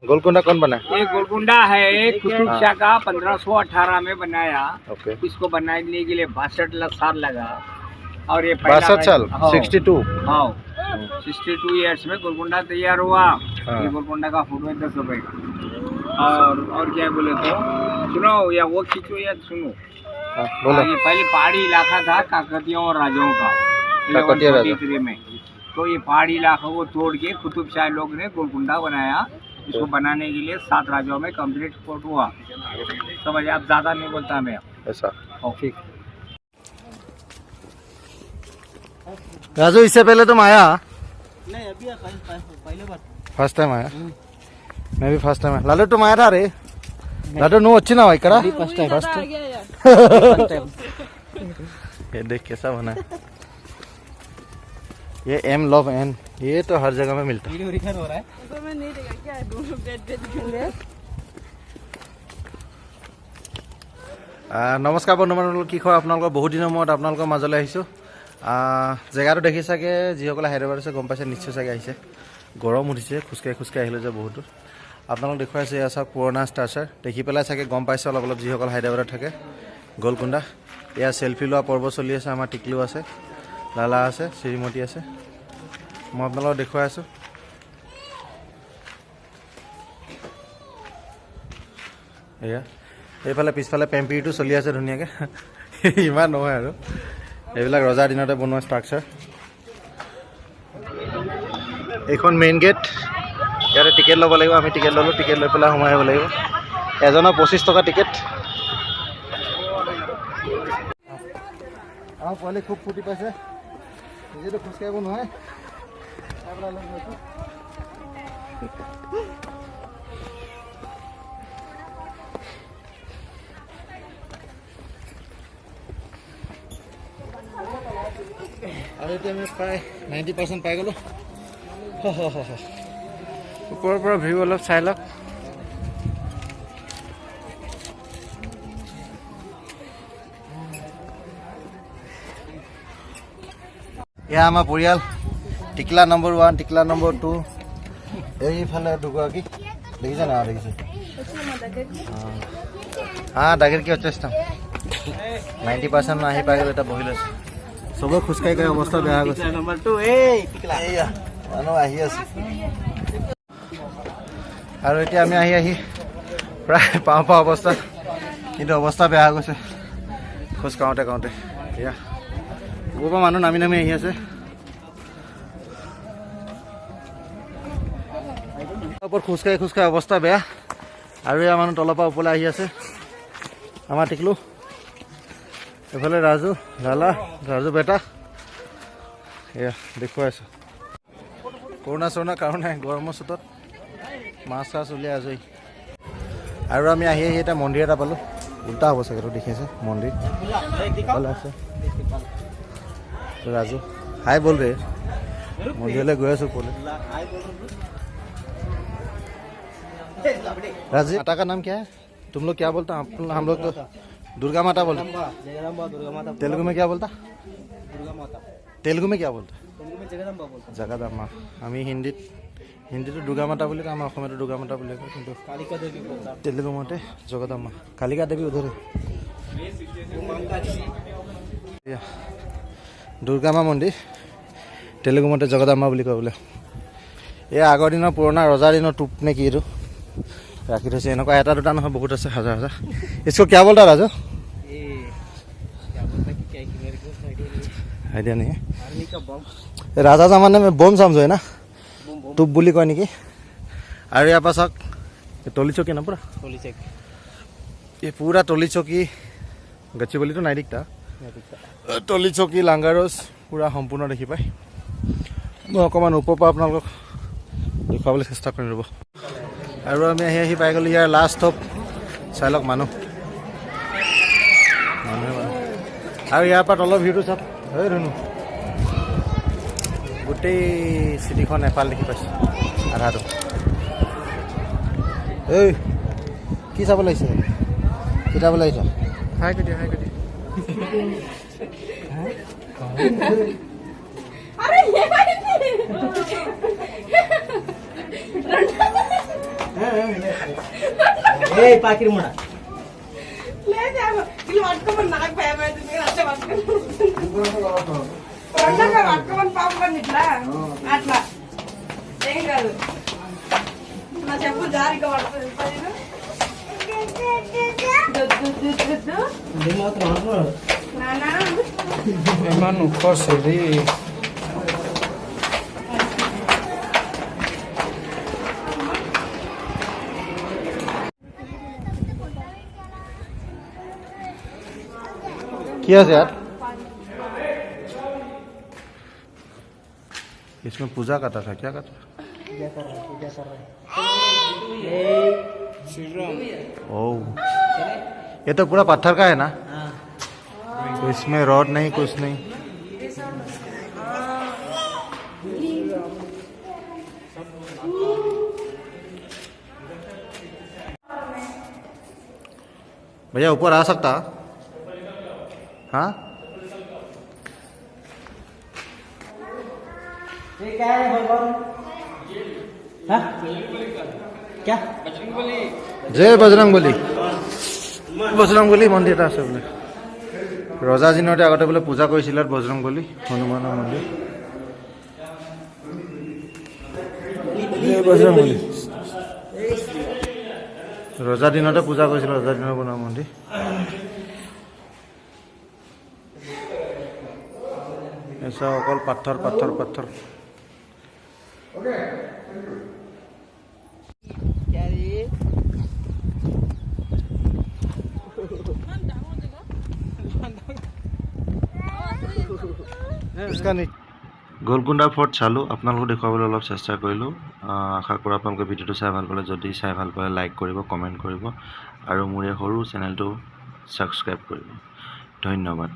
गोलकुंडा कौन बनाया? ये गोलकुंडा है कुतुब शाह का 1518 में बनाया। ओके। इसको बनाने के लिए 62 साल लगा। और ये 62 साल 62। हाँ 62 ईयर्स में गोलकुंडा तैयार हुआ। हाँ। ये गोलकुंडा का फोटो है 10 रुपए का। और क्या बोले तो सुनो या वो खींचो या सुनो। बोलो। ये पहले पहाड़ी इलाका था काकतियों और राजाओं का। काकतिया राजा। 1143 में तो ये पहाड़ी इलाका को तोड़ के कुतुब शाह लोग ने गोलकुंडा बनाया। इसको बनाने के लिए 7 राजाओं में कंप्लीट फोर्ट हुआ। समझ आप, ज्यादा नहीं बोलता मैं ऐसा। ठीक। राजू इससे पहले तुम आया? नहीं अभी पहले बार फर्स्ट टाइम आया। मैं भी फर्स्ट टाइम आया। लालू तुम आया था रे? लालू नो अच्छी ना हो इकड़ा? फर्स्ट टाइम ये देख कैसा बना है। ये एम लव एन, ये तो हर जगह में मिलता है। हो रहा है तो मैं नहीं देखा क्या है दोनों बेड नमस्कार बন্ধুসকল, কি খবৰ আপোনালোকৰ? বহুত দিনৰ মূৰত আপোনালোকৰ মাজলৈ আহিছোঁ। জেগাটো দেখি চাগে যিসকলে হায়দৰাবাদ আছে গম পাইছে নিশ্চয় চাগে আহিছে। গৰম উঠিছে, খোজকাঢ়ি আহিলোঁ যে বহুতো। আপোনালোক দেখুৱাইছে এয়া চাওক পুৰণা ষ্ট্ৰাকচাৰ দেখি পেলাই চাগে গম পাইছে অলপ অলপ যিসকল হায়দৰাবাদত থাকে। গোলকুণ্ডা এয়া চেল্ফি লোৱা পৰ্ব চলি আছে। আমাৰ টিকলু আছে, লালা আছে, শ্ৰীমতী আছে। মই আপোনালোকক দেখুৱাই আছোঁ। এয়া এইফালে পিছফালে পেম্পিৰিটো চলি আছে ধুনীয়াকৈ। ইমান নহয় আৰু এইবিলাক ৰজাৰ দিনতে বনোৱা ষ্ট্ৰাকচাৰ। এইখন মেইন গেট। ইয়াতে টিকেট ল'ব লাগিব। আমি টিকেট ল'লোঁ, টিকেট লৈ পেলাই সোমাই আহিব লাগিব। এজনৰ 25 টকা টিকেট। আমাৰ পোৱালি খুব ফূৰ্তি পাইছে, নিজেতো খোজকাঢ়িব নোৱাৰে। আৰু এতিয়া আমি প্ৰায় 90% পাই গ'লোঁ। ওপৰৰ পৰা ভিউ অলপ চাই লওক। এয়া আমাৰ পৰিয়াল। টিকলা নম্বৰ 1, টিকলা নম্বৰ 2, এইফালে দুগৰাকী দেখিছে না? দেখিছে ডাগেৰ কি চেষ্টা 90% আহি পাই গ'ল। এতিয়া বহি লৈছে চবে খোজকাঢ়ি গৈ অৱস্থা বেয়া হৈ গৈছে। মানুহ আহি আছে আৰু এতিয়া আমি আহি প্ৰায় পাওঁ অৱস্থা, কিন্তু অৱস্থা বেয়া হৈ গৈছে খোজ কাঢ়োঁতে। এয়া ওপৰৰ পৰা মানুহ নামি আহি আছে। ওপৰত খোজকাঢ়ি অৱস্থা বেয়া। আৰু এয়া মানুহ তলৰ পৰা ওপৰলৈ আহি আছে। আমাৰ টিকলু, এইফালে ৰাজু, লালা, ৰাজু বেটা। এয়া দেখুৱাই আছোঁ। কৰোণা চৰোণা কাৰণে গৰমৰ চোতত মাছ চাছ উলিয়াই আজৰি। আৰু আমি আহি এটা মন্দিৰ এটা পালোঁ। উল্টা হ'ব চাগে, দেখি আছে মন্দিৰ আছে। राजू हाय बोल रहे, मंदिर गए ओपरले। राजू माता का नाम क्या है? तुम लोग क्या बोलता? हम लोग तो दुर्गा माता बोलते। तेलुगु में क्या बोलता? तेलुगु में क्या बोलता? जगदम्बा। আমি হিন্দীটো দুৰ্গা মাতা বুলি কয়, আমাৰ অসমীয়াটো দুৰ্গা মাতা বুলি কয়, কিন্তু তেলুগু মতে জগদম্বা। কালিকা দেৱী উধৰে দুৰ্গা মা মন্দিৰ, তেলুগু মতে জগদম্বা বুলি কয় বোলে। এই আগৰ দিনৰ পুৰণা ৰজাৰ দিনৰ টোপ নে কি এইটো ৰাখি থৈছে। এনেকুৱা এটা দুটা নহয়, বহুত আছে, হাজাৰ হাজাৰ। इसको क्या बोलता राजू? आइडिया नहीं है। राजा जमाने में बम समझो है ना, टूप বুলি কয় নেকি। আৰু ইয়াৰ পাছত টলি চকী না পুৰা ये पूरा टली चौकी गच्ची तो नहीं दिखता। टली चौकी लांगारोस पूरा सम्पूर्ण देखि पाय। मैं अकमान ऊपर पर आपलोक देखुवाबले चेष्टा करिम रब। और आम आहि पाई गलो यार लास्ट स्टप चाइ लक मानुह और यार तल भिउ सब रुनु गोटे सिटीखन एफाल देखि पाइछ आधाটো। এই কি চাব লাগিছে? কিতাব লাগিছ? হাই কটি আরে ఏ పాకిరి ముడ లేదు వీళ్ళు పట్టుకోమని నాకు భయం అవుతుంది మీరు అట్లా పట్టుకోమని పాపని ఇట్లా అట్లా ఏం కాదు నా చెప్పు జారిగా పడుతుంది నానా Mano, posso ir? क्या है यार इसमें पूजा करता था क्या करता ओ ये तो पूरा पत्थर का है ना तो इसमें रॉड नहीं कुछ नहीं भैया ऊपर आ सकता हाँ क्या है भगवान? हाँ? क्या? जय बजरंगबली बजरंगबली मन्दिर আছে বোলে ৰজাদিনতে আগতে বোলে পূজা কৰিছিল বজৰংবলী হনুমানৰ মন্দিৰ বজৰংবলী ৰজাদিনতে পূজা কৰিছিল ৰজাদিনৰ বনোৱা মন্দিৰ ऐसा অকল পাথৰ পাথৰ পাথৰ গোলকুণ্ডা ফৰ্ট চালোঁ আপোনালোকক দেখুৱাবলৈ অলপ চেষ্টা কৰিলোঁ আশা কৰোঁ আপোনালোকে ভিডিঅ'টো চাই ভাল পালে যদি চাই ভাল পালে লাইক কৰিব কমেণ্ট কৰিব আৰু মোৰ এই সৰু চেনেলটো ছাবস্ক্ৰাইব কৰিব ধন্যবাদ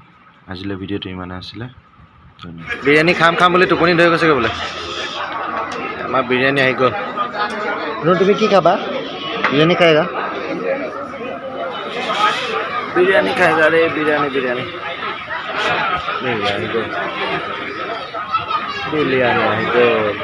আজিলৈ ভিডিঅ'টো ইমানে আছিলে বিৰিয়ানী খাম খাম বুলি টোপনি ধৰি গৈছেগৈ বোলে আমাৰ বিৰিয়ানী আহি গ'ল তুমি কি খাবা বিৰিয়ানী খাইগা বিৰিয়ানী খাইগা ৰে বিৰিয়ানী বিৰিয়ানী বিৰিয়ানি আহি গ'ল